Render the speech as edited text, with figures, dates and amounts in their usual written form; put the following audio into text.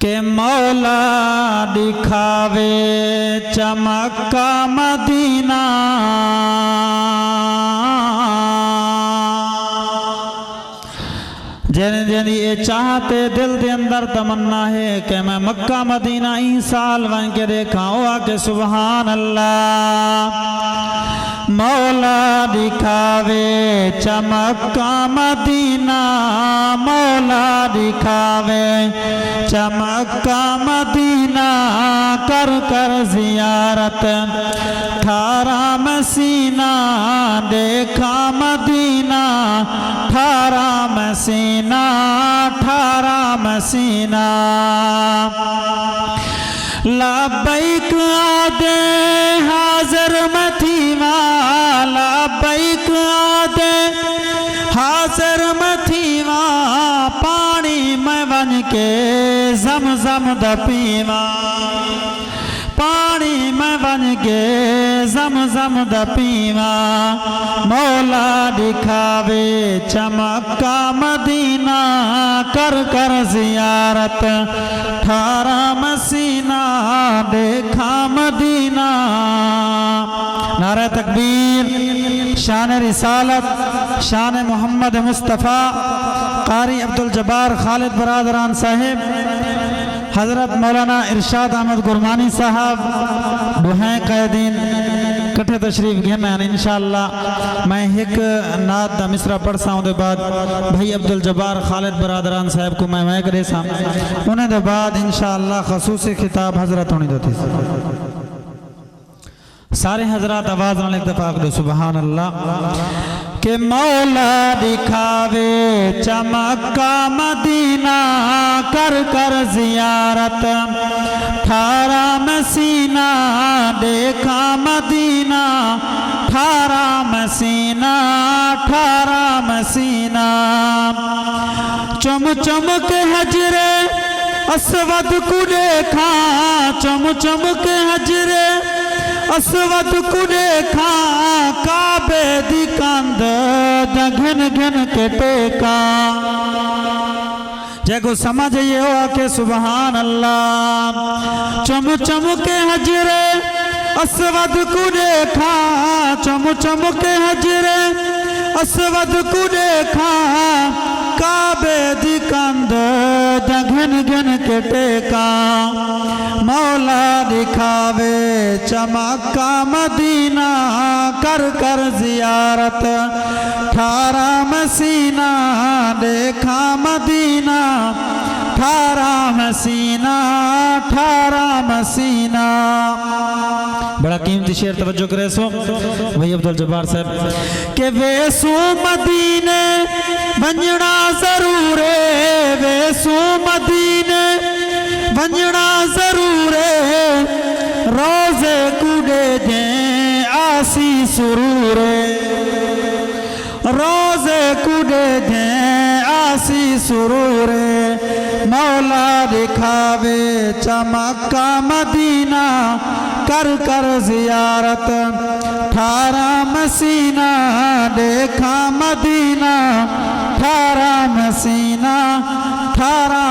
के मौला दिखावे चमका मदीना। जैन जैन ये चाहते दिल के अंदर तमन्ना है कि मैं मक्का मदीना ई साल वन के देखा हो आके सुबहान अल्लाह। मौला दिखावे चमका मदीना, मौला दिखावे चमका मदीना, कर कर जियारत ठारा मसीना, देखा मदीना ठारा मसीना, ठारा मसीना। लब्बैक आदे हाज़िर मथीवा, लब्बैक आदे हाज़िर मथीवा, पानी में बन के ज़मज़म द पीवा, पानी में बन के ज़मज़म द पीवा। मौला दिखावे चमका मदीना, कर कर जियारत ठारा मसीना, देखा मदीना। नारे तकबीर, शान रिसालत, शान मोहम्मद मुस्तफ़ा कारी अब्दुल जब्बार खालिद बरादरान साहिब, हज़रत मौलाना इरशाद अहमद गुरमानी साहब दुहें कैदीन कट्ठे तशरीफ घेन इंशाअल्लाह। मैं एक नात दा मिसरा पढ़सा उनके बाद भाई अब्दुल जब्बार खालिद बरादरान साहब को मैं करे सा उन्हें दे बाद इंशाअल्लाह खसूसी खिताब हजरत होनी दोती। सारे हजरात आवाज वाले एक दफा करो सुबहान अल्लाह। के मौला दिखावे चमका मदीना, कर कर जियारत ठारा मसीना, देखा मदीना ठारा मसीना, ठारा मसीना। चम चम के हजरे असवद को देखा, चम चम के हजरे असवद को देखा, काबे दी कंध घन घन के टेका। जगो समझ ये हो के सुबहान अल्लाह। चम चम के हजरे असवद को देखा, चम चम के हजरे असवद को देखा, काबे दी कंध घन घन के टेका। मौला दिखावे चमका मदीना, कर कर जियारत ठारा मसीना, देखा मदीना ठारा मसीना, ठारा मसीना। बड़ा कीमती शेर तवज्जो करे सो भाई अब्दुल जब्बार साहब के वेसू मदीने वंजना जरूर है, वेसू मदीने वंजना जरूर है, रोजे कुडे दे आसी सुरूर, रोजे कुडे दे आसी सुरूर। मौला दिखावे चमका मदीना, कर कर जियारत ठारा मसीना, देखा मदीना ठारा मसीना, ठारा